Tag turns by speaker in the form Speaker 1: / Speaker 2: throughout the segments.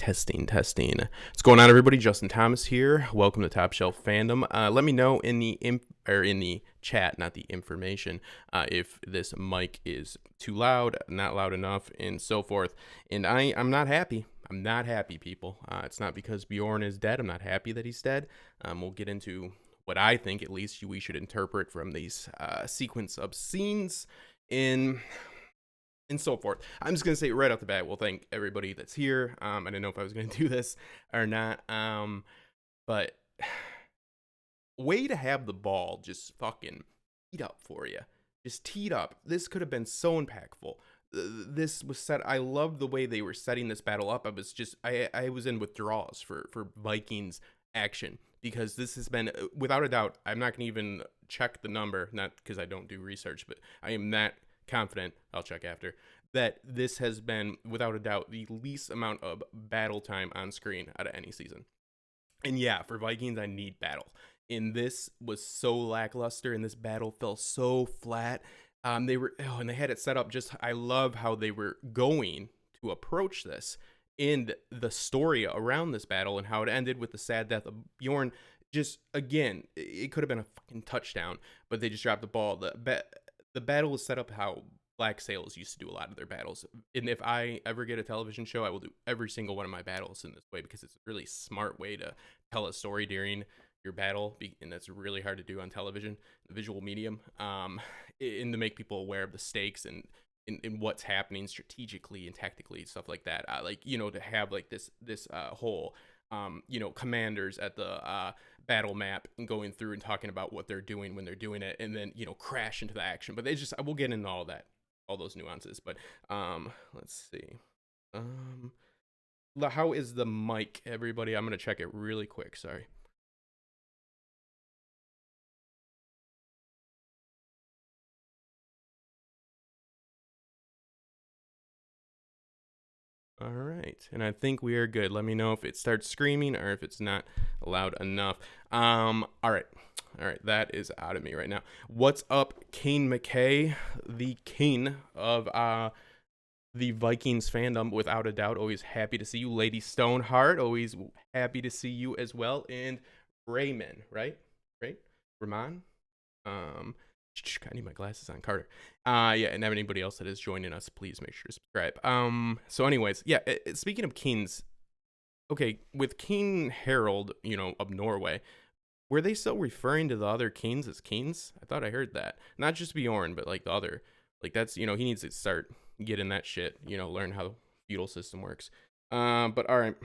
Speaker 1: Testing. What's going on, everybody? Justin Thomas here. Welcome to TopShelf Fandom. Let me know in the chat, not the information, if this mic is too loud, not loud enough, and so forth. And I'm not happy. I'm not happy, people. It's not because Bjorn is dead. I'm not happy that he's dead. We'll get into what I think, at least, we should interpret from these sequence of scenes and so forth. I'm just going to say right off the bat, well, thank everybody that's here. I didn't know if I was going to do this or not. But way to have the ball just fucking teed up for you. Just teed up. This could have been so impactful. This was set. I love the way they were setting this battle up. I was in withdrawals for Vikings action, because this has been, without a doubt, I'm not going to even check the number, not because I don't do research, but I am that confident, I'll check after, that this has been, without a doubt, the least amount of battle time on screen out of any season. And yeah, for Vikings, I need battle. And this was so lackluster, and this battle fell so flat. And they had it set up just, I love how they were going to approach this and the story around this battle and how it ended with the sad death of Bjorn. Just, again, it could have been a fucking touchdown, but they just dropped the ball. The battle was set up how Black Sails used to do a lot of their battles. And if I ever get a television show, I will do every single one of my battles in this way, because it's a really smart way to tell a story during your battle, and that's really hard to do on television, the visual medium, and to make people aware of the stakes and what's happening strategically and tactically and stuff like that. To have like this whole commanders at the battle map and going through and talking about what they're doing when they're doing it, and then crash into the action. But we'll get into all those nuances. But let's see, how is the mic, everybody? I'm gonna check it really quick. Sorry. All right, and I think we are good. Let me know if it starts screaming or if it's not loud enough. All right, that is out of me right now. What's up, Kane McKay, the king of the Vikings fandom, without a doubt. Always happy to see you. Lady Stoneheart, always happy to see you as well. And Raymond, right? Ramon? I need my glasses on, Carter. Yeah, and anybody else that is joining us, please make sure to subscribe. So anyways, yeah, speaking of kings, okay, with King Harold, of Norway, were they still referring to the other kings as kings? I thought I heard that. Not just Bjorn, but like the other. Like that's, he needs to start getting that shit, learn how the feudal system works. But all right.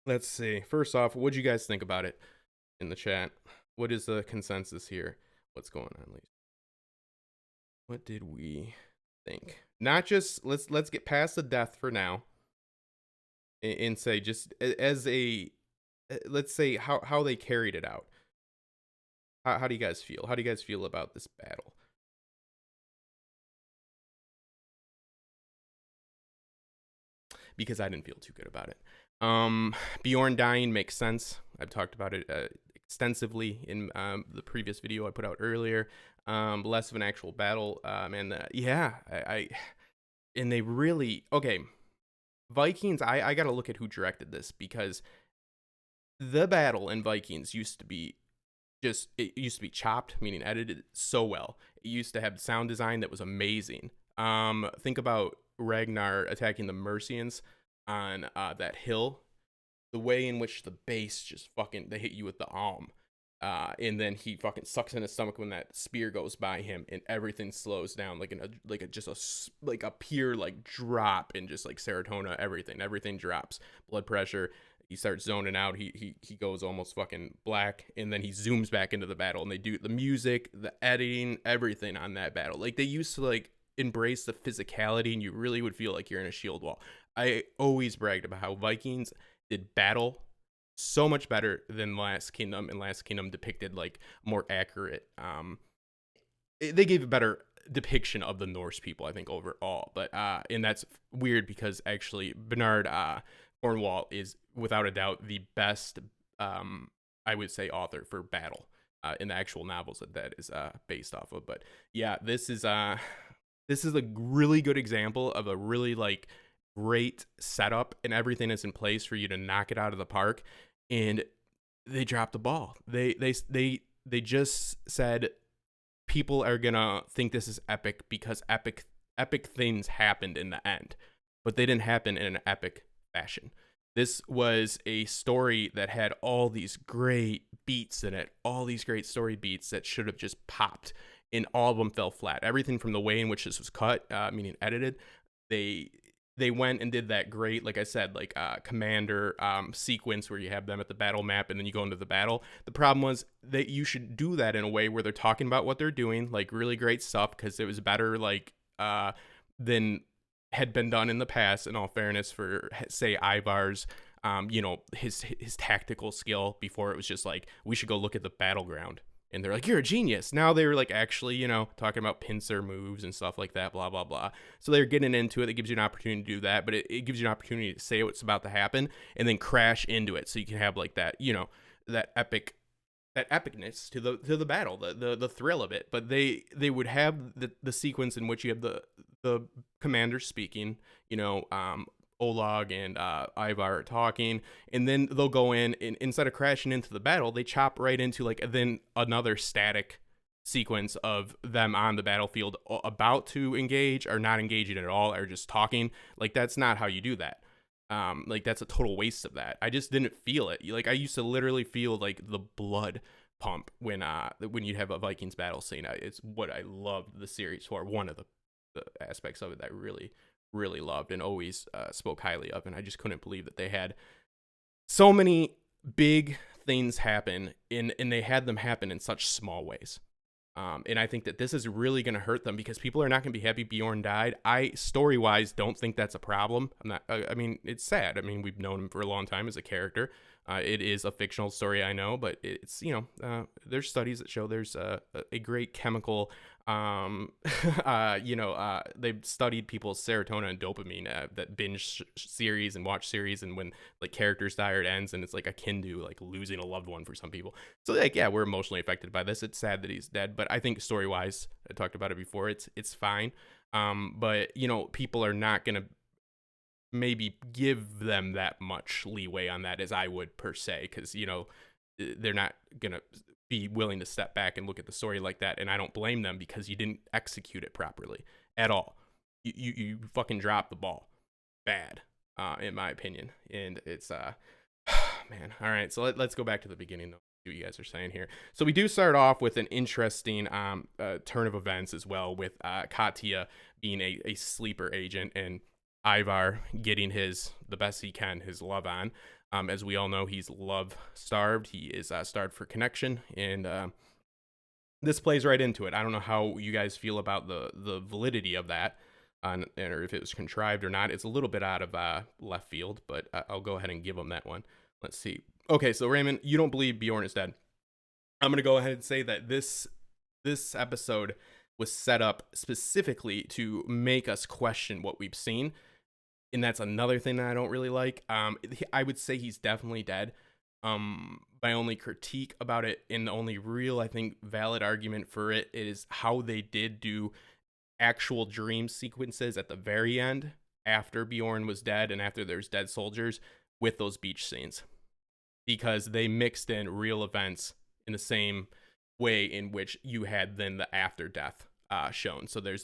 Speaker 1: Let's see. First off, what'd you guys think about it in the chat? What is the consensus here? What's going on, Lisa? What did we think? Not just let's get past the death for now, and say just as a let's say how they carried it out. How do you guys feel? How do you guys feel about this battle? Because I didn't feel too good about it. Bjorn dying makes sense. I've talked about it extensively in the previous video I put out earlier. Less of an actual battle, and and they really, okay, Vikings, I gotta look at who directed this, because the battle in Vikings used to be chopped, meaning edited so well. It used to have sound design that was amazing. Think about Ragnar attacking the Mercians on that hill. The way in which the bass just they hit you with the arm, and then he fucking sucks in his stomach when that spear goes by him, and everything slows down like a pure drop in just serotonin. Everything drops, blood pressure. He starts zoning out. He goes almost fucking black, and then he zooms back into the battle, and they do the music, the editing, everything on that battle. They used to embrace the physicality, and you really would feel like you're in a shield wall. I always bragged about how Vikings did battle so much better than Last Kingdom, and Last Kingdom depicted more accurate. They gave a better depiction of the Norse people, I think, overall. But and that's weird, because actually Bernard Cornwall is without a doubt the best, I would say, author for battle in the actual novels that is based off of. But yeah, this is a really good example of a really great setup and everything is in place for you to knock it out of the park, and they dropped the ball. They just said people are gonna think this is epic because epic things happened in the end, but they didn't happen in an epic fashion. This was a story that had all these great beats in it, all these great story beats that should have just popped, and all of them fell flat. Everything from the way in which this was cut, meaning edited, they went and did that great, like I said, like commander sequence where you have them at the battle map and then you go into the battle. The problem was that you should do that in a way where they're talking about what they're doing, like really great stuff, because it was better like than had been done in the past, in all fairness, for say Ivar's his tactical skill. Before it was just like, we should go look at the battleground, and they're like, you're a genius. Now they were like actually talking about pincer moves and stuff like that, blah blah blah. So they're getting into it. It gives you an opportunity to do that, but it gives you an opportunity to say what's about to happen and then crash into it, so you can have like that that epicness to the battle, the thrill of it. But they would have the sequence in which you have the commander speaking, Oleg and Ivar talking, and then they'll go in, and instead of crashing into the battle, they chop right into like then another static sequence of them on the battlefield about to engage or not engaging at all, or just talking. Like, that's not how you do that. Like, that's a total waste of that. I just didn't feel it. Like, I used to literally feel like the blood pump when you have a Vikings battle scene. It's what I loved the series for. One of the aspects of it that I really, really loved and always spoke highly of. And I just couldn't believe that they had so many big things happen and they had them happen in such small ways. And I think that this is really going to hurt them, because people are not going to be happy Bjorn died. I, story-wise, don't think that's a problem. I mean, it's sad. I mean, we've known him for a long time as a character. It is a fictional story, I know, but it's, there's studies that show there's a great chemical, they've studied people's serotonin and dopamine that binge series and watch series, and when like characters die or it ends, and it's like akin to like losing a loved one for some people. So like, yeah, we're emotionally affected by this. It's sad that he's dead, but I think story-wise, I talked about it before, it's fine. But people are not gonna maybe give them that much leeway on that as I would, per se, because they're not gonna be willing to step back and look at the story like that, and I don't blame them, because you didn't execute it properly at all. You fucking dropped the ball bad, in my opinion, and it's man. All right, so let's go back to the beginning though. See what you guys are saying here. So we do start off with an interesting turn of events as well, with Katya being a sleeper agent and Ivar getting the best he can, his love on. As we all know, he's love starved. He is starved for connection, and this plays right into it. I don't know how you guys feel about the validity of that, or if it was contrived or not. It's a little bit out of left field, but I'll go ahead and give him that one. Let's see. Okay, so Raymond, you don't believe Bjorn is dead. I'm gonna go ahead and say that this episode was set up specifically to make us question what we've seen. And that's another thing that I don't really like. I would say he's definitely dead. My only critique about it, and the only real, I think, valid argument for it, is how they did do actual dream sequences at the very end, after Bjorn was dead and after there's dead soldiers, with those beach scenes. Because they mixed in real events in the same way in which you had then the after death shown. So there's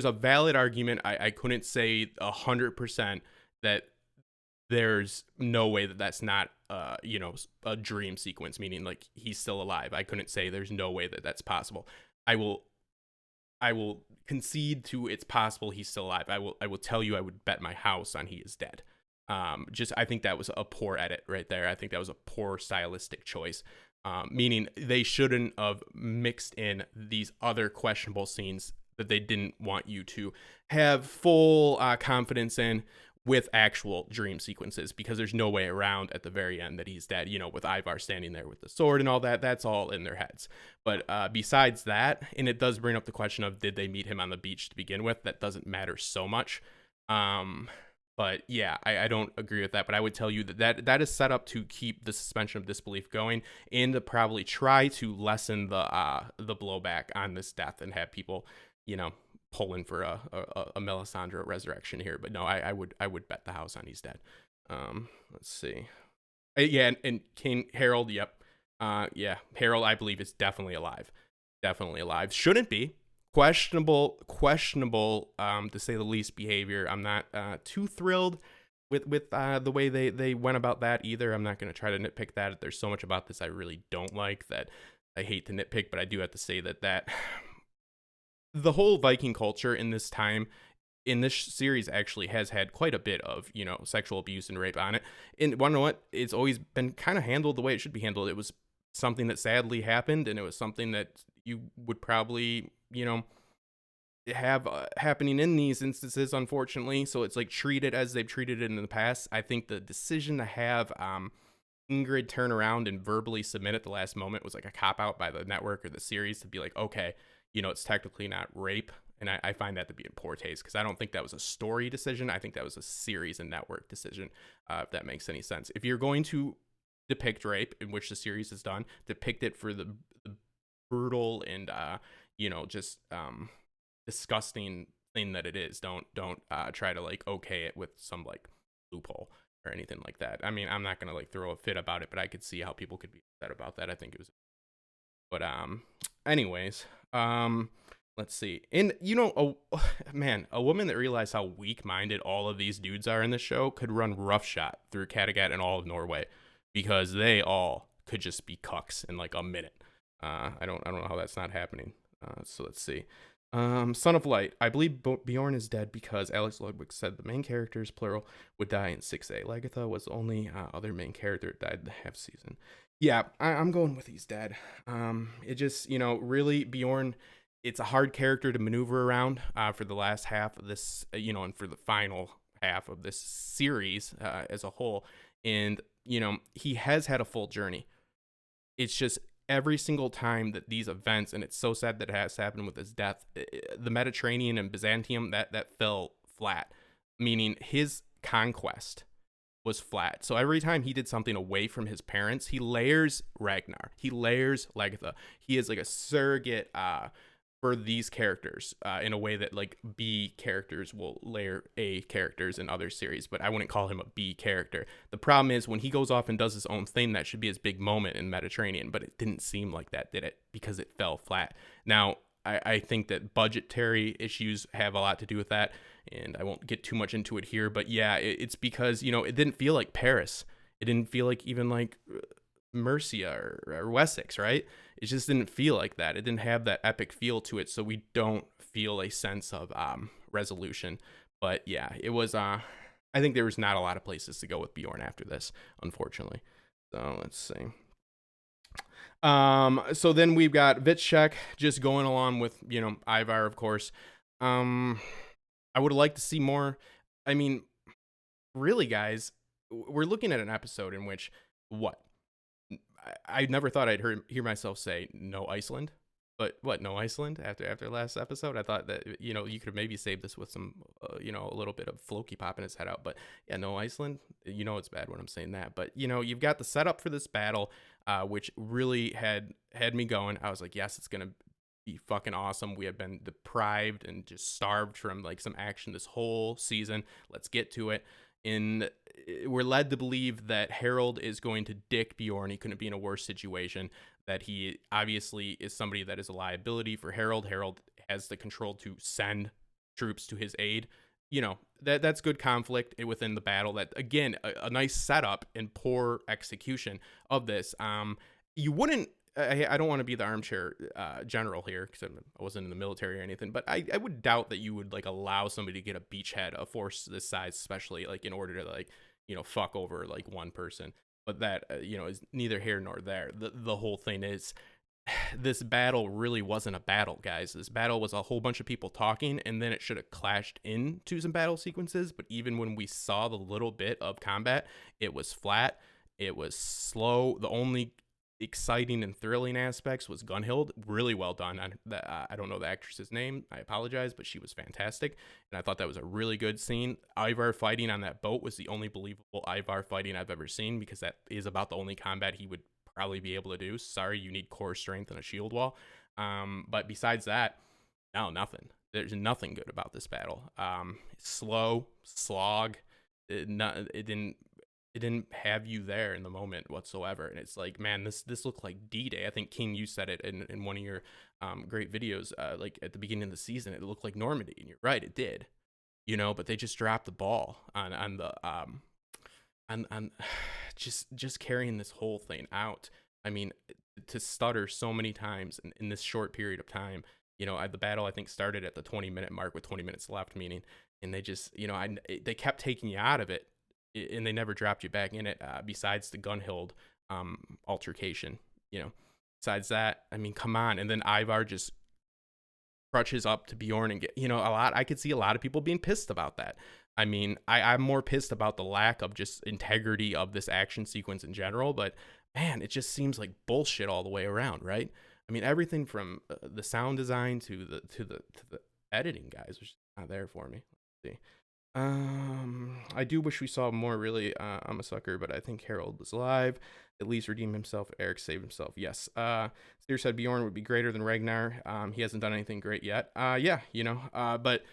Speaker 1: a valid argument. I couldn't say 100% that there's no way that that's not a dream sequence, meaning like he's still alive. I couldn't say there's no way that that's possible. I will concede to it's possible he's still alive. I will tell you I would bet my house on he is dead. I think that was a poor edit right there. I think that was a poor stylistic choice. Meaning they shouldn't have mixed in these other questionable scenes that they didn't want you to have full confidence in with actual dream sequences, because there's no way around at the very end that he's dead, with Ivar standing there with the sword and all that. That's all in their heads. But besides that, and it does bring up the question of, did they meet him on the beach to begin with? That doesn't matter so much. But yeah, I don't agree with that. But I would tell you that is set up to keep the suspension of disbelief going, and to probably try to lessen the blowback on this death, and have people, pulling for a Melisandre resurrection here, but no, I would bet the house on he's dead. Let's see. Yeah, and King Harold, yep. Yeah, Harold, I believe, is definitely alive. Definitely alive. Shouldn't be. Questionable, to say the least, behavior. I'm not too thrilled with the way they went about that either. I'm not going to try to nitpick that. There's so much about this I really don't like that I hate to nitpick, but I do have to say that the whole Viking culture in this time, in this series, actually has had quite a bit of, sexual abuse and rape on it. And want to know what? It's always been kind of handled the way it should be handled. It was something that sadly happened, and it was something that you would probably, have happening in these instances, unfortunately. So it's like treated as they've treated it in the past. I think the decision to have Ingrid turn around and verbally submit at the last moment was like a cop out by the network or the series to be like, okay, it's technically not rape. And I find that to be in poor taste, because I don't think that was a story decision. I think that was a series and network decision, if that makes any sense. If you're going to depict rape, in which the series has done, depict it for the brutal and just disgusting thing that it is. Don't try to like okay it with some like loophole or anything like that. I mean, I'm not gonna like throw a fit about it, but I could see how people could be upset about that. I think it was, but anyways, let's see. And a woman that realized how weak-minded all of these dudes are in this show could run roughshod through Kattegat and all of Norway, because they all could just be cucks in like a minute. I don't know how that's not happening. So let's see. Son of Light. I believe Bjorn is dead because Alex Ludwig said the main characters, plural, would die in 6A. Lagertha was the only other main character that died the half season. Yeah, I'm going with he's dead. It just, really, Bjorn, it's a hard character to maneuver around for the last half of this, and for the final half of this series as a whole. And, he has had a full journey. It's just every single time that these events, and it's so sad that it has happened with his death, the Mediterranean and Byzantium, that fell flat, meaning his conquest was flat. So every time he did something away from his parents, he layers Ragnar, he layers Lagertha. He is like a surrogate for these characters in a way that like B characters will layer A characters in other series, but I wouldn't call him a B character. The problem is when he goes off and does his own thing, that should be his big moment in Mediterranean, but it didn't seem like that, did it? Because it fell flat. Now, I think that budgetary issues have a lot to do with that, and I won't get too much into it here, but yeah, it's because, it didn't feel like Paris. It didn't feel like even like Mercia or Wessex, right? It just didn't feel like that. It didn't have that epic feel to it, so we don't feel a sense of resolution. But yeah, it was I think there was not a lot of places to go with Bjorn after this, unfortunately. So let's see. So then we've got Vitchek just going along with, Ivar, of course. I would like to see more. I mean, really, guys, we're looking at an episode in which I never thought I'd hear myself say no Iceland, but what, no Iceland after last episode? I thought that, you could have maybe saved this with some, a little bit of Floki popping his head out, but yeah, no Iceland, it's bad when I'm saying that, but you've got the setup for this battle, which really had me going. I was like, yes, it's going to be fucking awesome. We have been deprived and just starved from like some action this whole season. Let's get to it. And we're led to believe that Harold is going to dick Bjorn. He couldn't be in a worse situation, that he obviously is somebody that is a liability for Harold. Harold has the control to send troops to his aid. That's good conflict within the battle. That, again, a nice setup and poor execution of this. You wouldn't, I don't want to be the armchair general here, because I wasn't in the military or anything, but I would doubt that you would like allow somebody to get a beachhead, a force this size, especially like in order to like, fuck over like one person. But that, is neither here nor there. The whole thing is, this battle really wasn't a battle, guys. This battle was a whole bunch of people talking, and then it should have clashed into some battle sequences. But even when we saw the little bit of combat, it was flat. It was slow. The only exciting and thrilling aspects was Gunhild. Really well done. I don't know the actress's name, I apologize, but she was fantastic, and I thought that was a really good scene. Ivar fighting on that boat was the only believable Ivar fighting I've ever seen, because that is about the only combat he would probably be able to do. Sorry, you need core strength and a shield wall, but besides that, no, nothing. there's nothing good about this battle. Slow, slog. It didn't have you there in the moment whatsoever. And it's like, man, this looked like D-Day. I think, King, you said it in one of your great videos, like at the beginning of the season, it looked like Normandy. And you're right, it did. But they just dropped the ball on the on just carrying this whole thing out. I mean, to stutter so many times in this short period of time. The battle, I think, started at the 20-minute mark with 20 minutes left, meaning, and they just, they kept taking you out of it, and they never dropped you back in it, besides the Gunhild altercation. Besides that, I mean, come on. And then Ivar just crutches up to Bjorn and get, I could see a lot of people being pissed about that. I mean, I'm more pissed about the lack of just integrity of this action sequence in general, but man, it just seems like bullshit all the way around, right? I mean, everything from the sound design to the editing, guys, was just not there for me. Let's see. I do wish we saw more, really. I'm a sucker, but I think Harold was alive. At least redeem himself. Eric saved himself. Yes. Steer said Bjorn would be greater than Ragnar. He hasn't done anything great yet. Yeah, but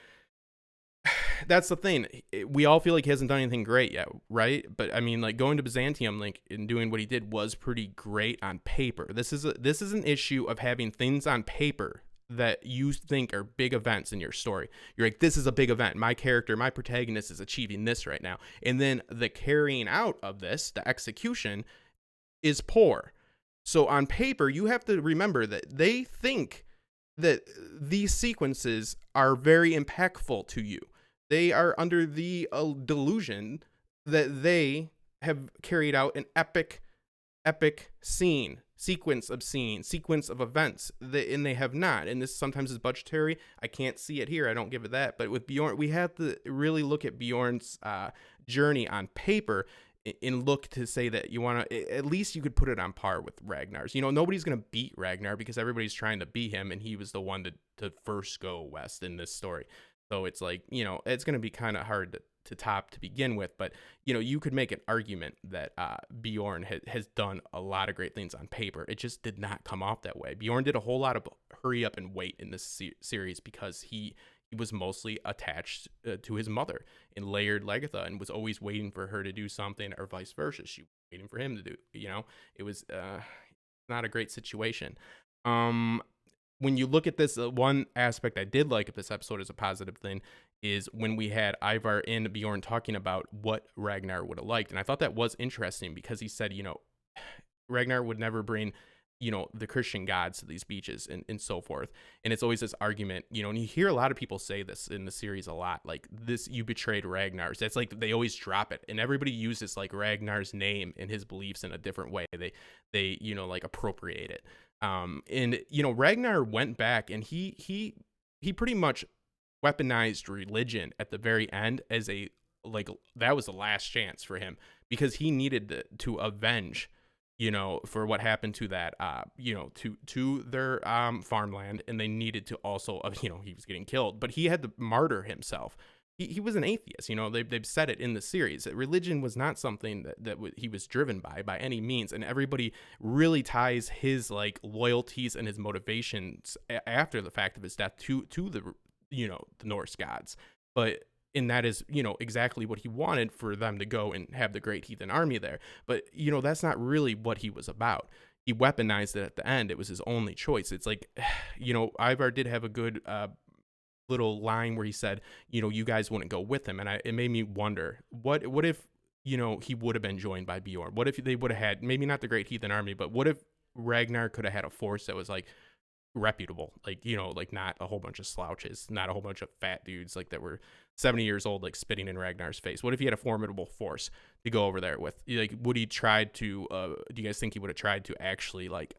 Speaker 1: that's the thing. We all feel like he hasn't done anything great yet, right? But I mean, like, going to Byzantium, like, and doing what he did was pretty great on paper. This is an issue of having things on paper that you think are big events in your story. You're like, this is a big event. My character, my protagonist is achieving this right now. And then the carrying out of this, the execution, is poor. So on paper, you have to remember that they think that these sequences are very impactful to you. They are under the delusion that they have carried out an epic sequence of events, and they have not. And this sometimes is budgetary. I can't see it here. I don't give it that. But with Bjorn, we have to really look at Bjorn's journey on paper and look to say that you want to, at least you could put it on par with Ragnar's. Nobody's going to beat Ragnar because everybody's trying to be him, and he was the one to first go west in this story. So it's like, it's going to be kind of hard to top to begin with. But, you could make an argument that Bjorn has done a lot of great things on paper. It just did not come off that way. Bjorn did a whole lot of hurry up and wait in this series because he was mostly attached to his mother and layered Lagertha and was always waiting for her to do something, or vice versa. She was waiting for him to do, it was not a great situation. When you look at this, one aspect I did like of this episode as a positive thing is when we had Ivar and Bjorn talking about what Ragnar would have liked. And I thought that was interesting because he said, Ragnar would never bring, the Christian gods to these beaches and so forth. And it's always this argument, and you hear a lot of people say this in the series a lot, like, this, you betrayed Ragnar's. That's like, they always drop it. And everybody uses like Ragnar's name and his beliefs in a different way. They like appropriate it. And Ragnar went back and he pretty much weaponized religion at the very end as that was the last chance for him, because he needed to avenge, for what happened to that, to their farmland, and they needed to also, he was getting killed, but he had to martyr himself. He was an atheist. They've said it in the series that religion was not something that he was driven by any means. And everybody really ties his like loyalties and his motivations after the fact of his death to the, the Norse gods. And that is, exactly what he wanted, for them to go and have the great heathen army there. But, that's not really what he was about. He weaponized it at the end. It was his only choice. It's like, Ivar did have a good, little line where he said, you guys wouldn't go with him. And it made me wonder, what if, he would have been joined by Bjorn? What if they would have had, maybe not the great heathen army, but what if Ragnar could have had a force that was like reputable, like, like not a whole bunch of slouches, not a whole bunch of fat dudes like that were 70 years old, like spitting in Ragnar's face? What if he had a formidable force to go over there with? Like, would he try to, do you guys think he would have tried to actually like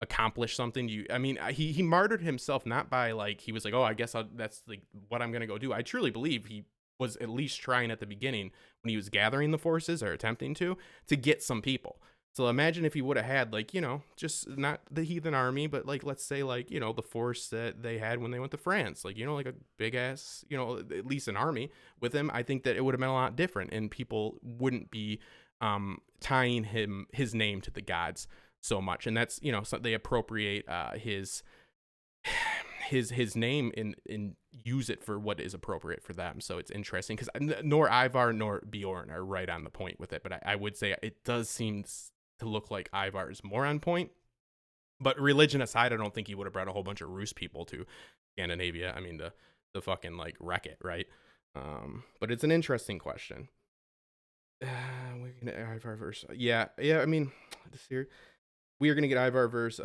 Speaker 1: accomplish something? He martyred himself, not by like, he was like, oh, I guess that's like what I'm gonna go do. I truly believe he was at least trying at the beginning, when he was gathering the forces, or attempting to get some people. So imagine if he would have had like, just not the heathen army, but like, let's say like, the force that they had when they went to France, like, like a big ass, at least an army with him. I think that it would have been a lot different, and people wouldn't be tying his name to the gods so much. And that's, so they appropriate his his name and use it for what is appropriate for them. So it's interesting because nor Ivar nor Bjorn are right on the point with it, but I would say it does seem to look like Ivar is more on point. But religion aside, I don't think he would have brought a whole bunch of Rus people to Scandinavia. I mean, the fucking like wreck it, right? But it's an interesting question. We're gonna Ivar verse. Yeah. I mean, this here we are gonna get Ivar verse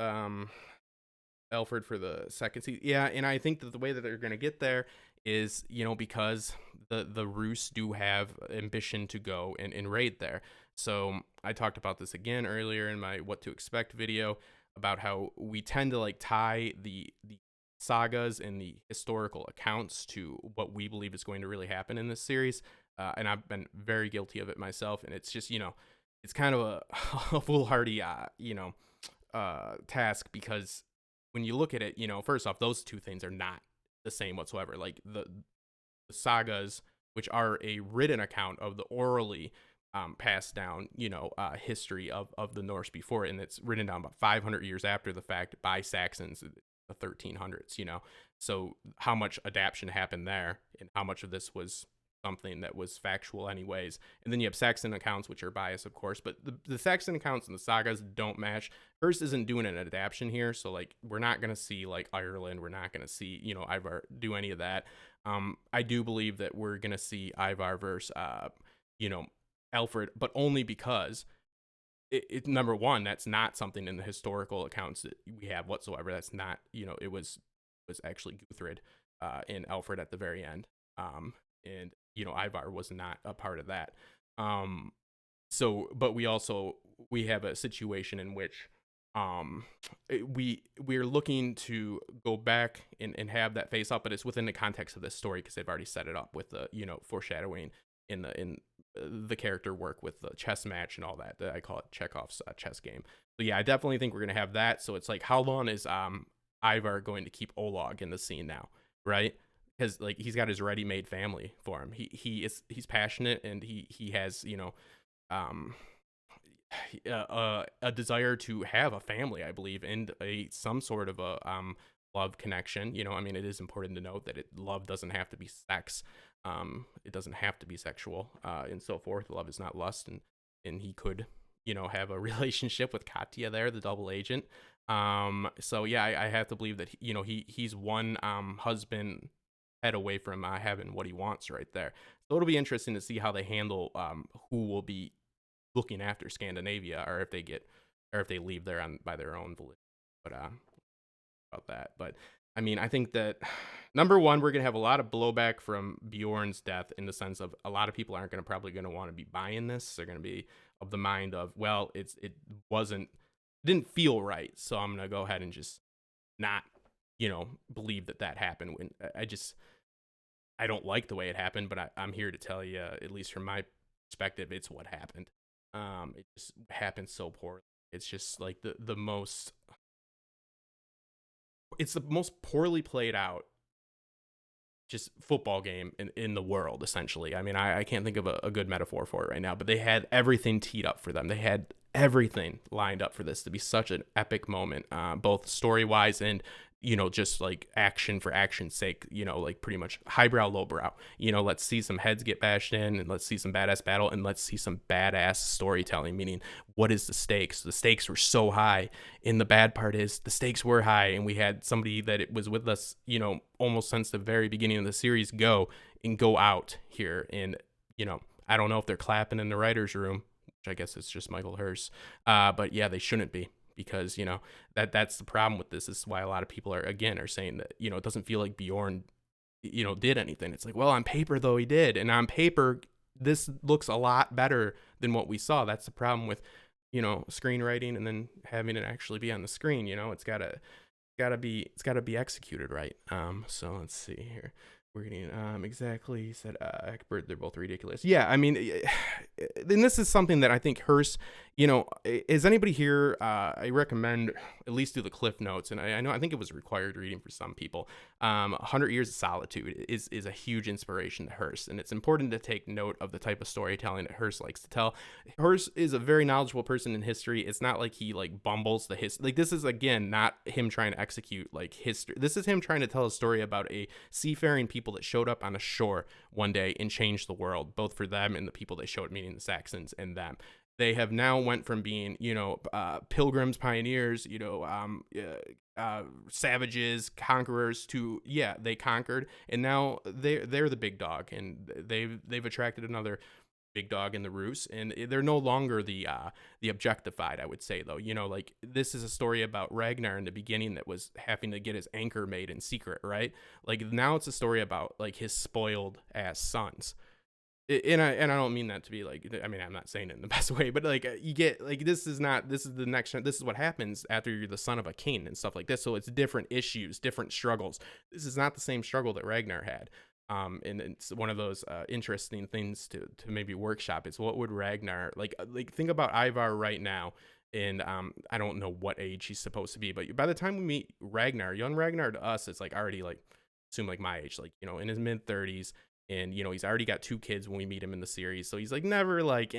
Speaker 1: Alfred for the second season. Yeah, and I think that the way that they're gonna get there is, because the Rus do have ambition to go and raid there. So I talked about this again earlier in my what to expect video about how we tend to like tie the sagas and the historical accounts to what we believe is going to really happen in this series. And I've been very guilty of it myself. And it's just, it's kind of a foolhardy, task, because when you look at it, first off, those two things are not the same whatsoever. Like the sagas, which are a written account of the orally passed down, history of the Norse before it, and it's written down about 500 years after the fact by Saxons in the 1300s, So how much adaptation happened there, and how much of this was something that was factual anyways. And then you have Saxon accounts, which are biased, of course, but the Saxon accounts and the sagas don't match. Hearst isn't doing an adaptation here, so like we're not going to see like Ireland, we're not going to see, Ivar do any of that. I do believe that we're going to see Ivar versus, Alfred, but only because it number one, that's not something in the historical accounts that we have whatsoever. That's not, it was actually Guthred and Alfred at the very end. And Ivar was not a part of that. So, but we have a situation in which we're looking to go back and have that face up, but it's within the context of this story because they've already set it up with the foreshadowing in the character work with the chess match and all that. I call it Chekhov's chess game. So yeah, I definitely think we're gonna have that. So it's like, how long is Ivar going to keep Olag in the scene now, right? Because like he's got his ready-made family for him. He's passionate, and he has a desire to have a family, I believe, and some sort of a love connection. I mean, it is important to note that love doesn't have to be sex. It doesn't have to be sexual, and so forth. Love is not lust, and he could, have a relationship with Katya there, the double agent. So yeah, I have to believe that he's one husband head away from having what he wants right there. So it'll be interesting to see how they handle who will be looking after Scandinavia, or if they leave there by their own volition. But about that. But I mean, I think that number one, we're gonna have a lot of blowback from Bjorn's death, in the sense of a lot of people aren't probably gonna want to be buying this. They're gonna be of the mind of, well, it didn't feel right, so I'm gonna go ahead and just not believe that happened. When I don't like the way it happened, but I'm here to tell you, at least from my perspective, it's what happened. It just happened so poorly. It's just like the most poorly played out just football game in the world, essentially. I mean, I can't think of a good metaphor for it right now, but they had everything teed up for them. They had everything lined up for this to be such an epic moment, both story-wise and, just like action for action's sake, like pretty much highbrow, lowbrow. Let's see some heads get bashed in, and let's see some badass battle, and let's see some badass storytelling, meaning what is the stakes? The stakes were so high, and the bad part is the stakes were high, and we had somebody that it was with us, almost since the very beginning of the series go out here. And, I don't know if they're clapping in the writer's room, which I guess it's just Michael Hurst. But yeah, they shouldn't be. Because that's the problem with this. This is why a lot of people are saying that it doesn't feel like Bjorn did anything. It's like, well, on paper though he did, and on paper this looks a lot better than what we saw. That's the problem with screenwriting and then having it actually be on the screen. It's gotta be executed right. So let's see here. We're getting exactly, he said Eckbert, they're both ridiculous. Yeah, I mean, then this is something that I think Hearst Is anybody here? I recommend at least do the Cliff Notes, and I think it was required reading for some people. 100 Years of Solitude is a huge inspiration to Hearst, and it's important to take note of the type of storytelling that Hearst likes to tell. Hearst is a very knowledgeable person in history. It's not like he like bumbles the history. Like, this is again not him trying to execute like history. This is him trying to tell a story about a seafaring people that showed up on a shore one day and changed the world, both for them and the people they showed, meaning the Saxons and them. They have now went from being, pilgrims, pioneers, savages, conquerors to, they conquered, and now they're the big dog, and they've attracted another big dog in the roost, and they're no longer the objectified, I would say, though. Like, this is a story about Ragnar in the beginning that was having to get his anchor made in secret, right? Like, now it's a story about like his spoiled ass sons. And I don't mean that to be like, I mean, I'm not saying it in the best way, but like, you get like, this is the next, this is what happens after you're the son of a king and stuff like this. So it's different issues, different struggles. This is not the same struggle that Ragnar had. And it's one of those interesting things to maybe workshop. It's what would Ragnar like think about Ivar right now. And I don't know what age he's supposed to be, but by the time we meet Ragnar, young Ragnar to us, it's like already like, assume like my age, like, in his mid 30s. And he's already got 2 kids when we meet him in the series, so he's like never like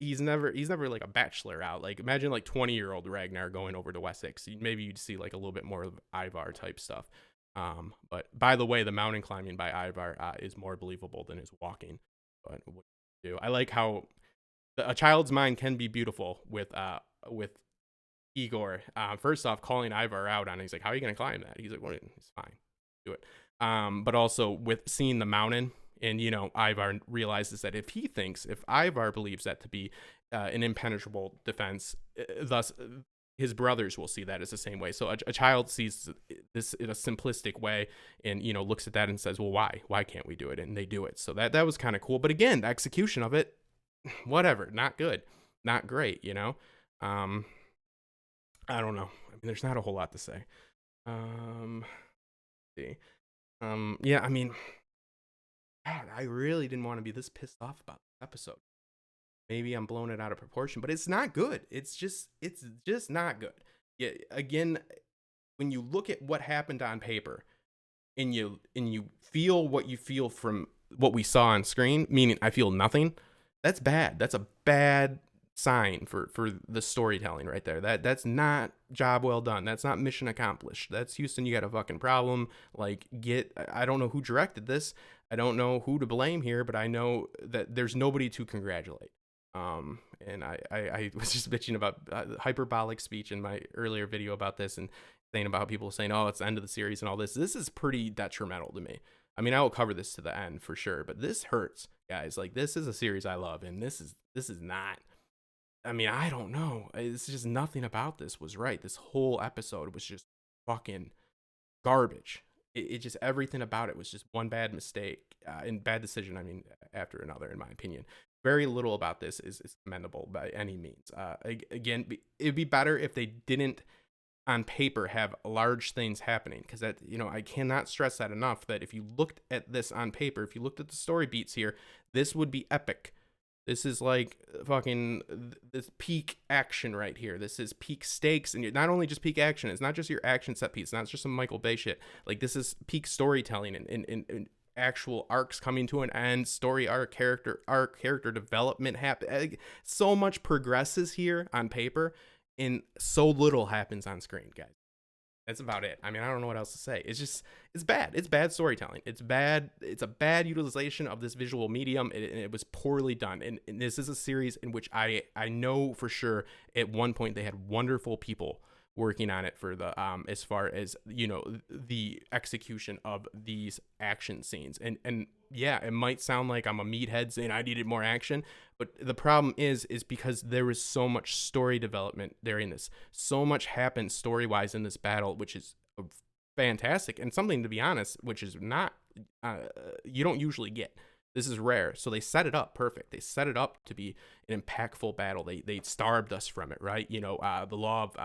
Speaker 1: he's never like a bachelor out. Like, imagine like 20-year-old Ragnar going over to Wessex. Maybe you'd see like a little bit more of Ivar type stuff. But by the way, the mountain climbing by Ivar is more believable than his walking. But what do you do? I like how a child's mind can be beautiful with Igor. First off, calling Ivar out on it, he's like, "How are you gonna climb that?" He's like, "Well, it's fine, do it." But also with seeing the mountain, and Ivar realizes that if Ivar believes that to be an impenetrable defense, thus his brothers will see that as the same way. So a child sees this in a simplistic way, and looks at that and says, "Well, why can't we do it?" And they do it. So that was kind of cool. But again, the execution of it, whatever, not good, not great. I don't know. I mean, there's not a whole lot to say. Let's see. Yeah, I mean, God, I really didn't want to be this pissed off about this episode. Maybe I'm blowing it out of proportion, but it's not good. It's just not good. Yeah, again, when you look at what happened on paper, and you feel what you feel from what we saw on screen, meaning I feel nothing, that's bad. That's a bad sign for the storytelling right there. That's not job well done. That's not mission accomplished. That's Houston, you got a fucking problem. Like, I don't know who directed this. I don't know who to blame here, but I know that there's nobody to congratulate. And I was just bitching about hyperbolic speech in my earlier video about this, and saying about people saying, "Oh, it's the end of the series," and all this. This is pretty detrimental to me. I mean, I will cover this to the end for sure, but this hurts, guys. Like, this is a series I love, and this is not. I mean, I don't know. It's just nothing about this was right. This whole episode was just fucking garbage. It just, everything about it was just one bad mistake and bad decision. I mean, after another, in my opinion. Very little about this is commendable by any means. Again, it'd be better if they didn't, on paper, have large things happening, because that, I cannot stress that enough, that if you looked at this on paper, if you looked at the story beats here, this would be epic. This is like fucking this peak action right here. This is peak stakes, and not only just peak action. It's not just your action set piece. It's not just some Michael Bay shit. Like, this is peak storytelling and actual arcs coming to an end, story arc, character development happen. So much progresses here on paper, and so little happens on screen, guys. That's about it. I mean, I don't know what else to say. It's bad. It's bad storytelling. It's bad. It's a bad utilization of this visual medium. It was poorly done. And this is a series in which I know for sure at one point they had wonderful people working on it for the as far as the execution of these action scenes. And yeah, it might sound like I'm a meathead saying I needed more action, but the problem is because there was so much story development during this. So much happened story-wise in this battle, which is fantastic, and something, to be honest, which is not you don't usually get. This is rare. So they set it up perfect. They set it up to be an impactful battle. They starved us from it, right? The law of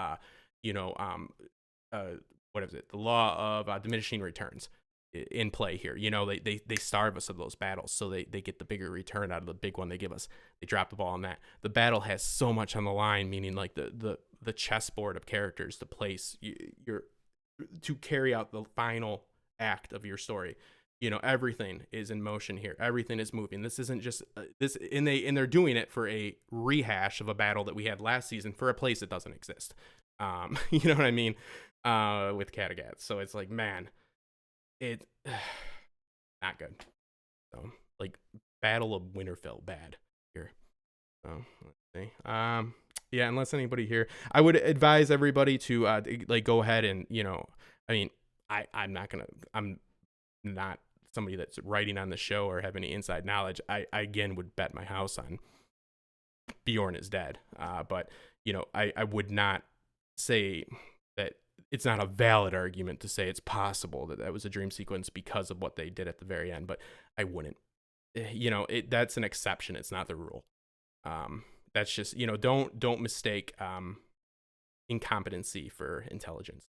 Speaker 1: what is it? The law of diminishing returns. in play here. You know, they starve us of those battles, so they get the bigger return out of the big one they give us. They drop the ball on that. The battle has so much on the line, meaning like the chessboard of characters to place your to carry out the final act of your story. You know, everything is in motion here. Everything is moving. This isn't just they're doing it for a rehash of a battle that we had last season for a place that doesn't exist. You know what I mean? With Kattegat. So it's like, man, it not good. So like Battle of Winterfell bad here. So let's see. Yeah, unless anybody here, I would advise everybody to like go ahead and, you know, I mean, I'm not somebody that's writing on the show or have any inside knowledge. I again would bet my house on Bjorn is dead. But you know, I would not say that it's not a valid argument to say it's possible that that was a dream sequence because of what they did at the very end, but I wouldn't. You know, that's an exception. It's not the rule. That's just, you know, don't mistake incompetency for intelligence.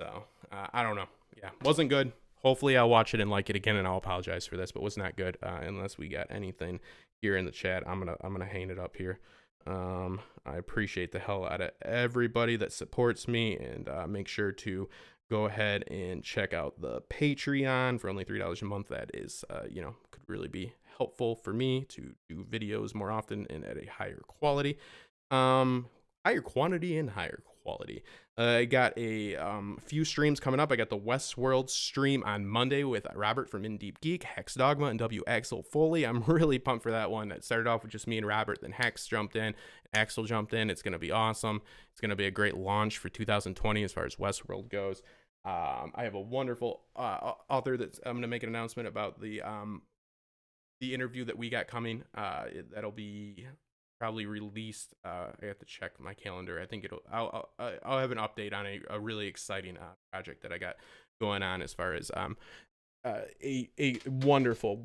Speaker 1: So I don't know. Yeah, wasn't good. Hopefully I'll watch it and like it again, and I'll apologize for this, but was not good. Unless we got anything here in the chat, I'm gonna hang it up here. I appreciate the hell out of everybody that supports me, and make sure to go ahead and check out the Patreon for only $3 a month. That is, you know, could really be helpful for me to do videos more often and at a higher quality, higher quantity and higher quality. I got a few streams coming up. I got the Westworld stream on Monday with Robert from In Deep Geek, Hex Dogma, and W. Axel Foley. I'm really pumped for that one. It started off with just me and Robert, then Hex jumped in, Axel jumped in. It's going to be awesome. It's going to be a great launch for 2020 as far as Westworld goes. I have a wonderful author that I'm going to make an announcement about the interview that we got coming. That'll be probably released. I have to check my calendar. I think I'll have an update on a really exciting project that I got going on as far as a wonderful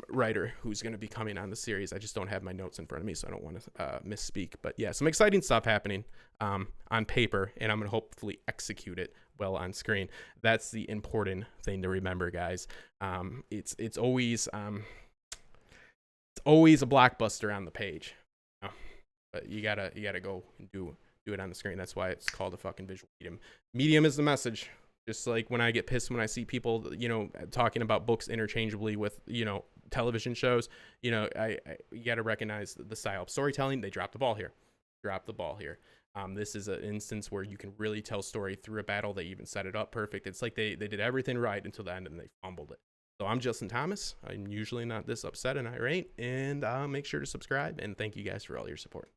Speaker 1: writer who's going to be coming on the series. I just don't have my notes in front of me, so I don't want to misspeak. But yeah, some exciting stuff happening on paper, and I'm going to hopefully execute it well on screen. That's the important thing to remember, guys. It's always a blockbuster on the page, you know? But you gotta go and do it on the screen. That's why it's called a fucking visual medium. Medium is the message. Just like when I get pissed when I see people, you know, talking about books interchangeably with, you know, television shows, you know, you got to recognize the style of storytelling. They dropped the ball here. This is an instance where you can really tell story through a battle. They even set it up perfect. It's like they did everything right until the end and they fumbled it. So I'm Justin Thomas. I'm usually not this upset and irate, and make sure to subscribe, and thank you guys for all your support.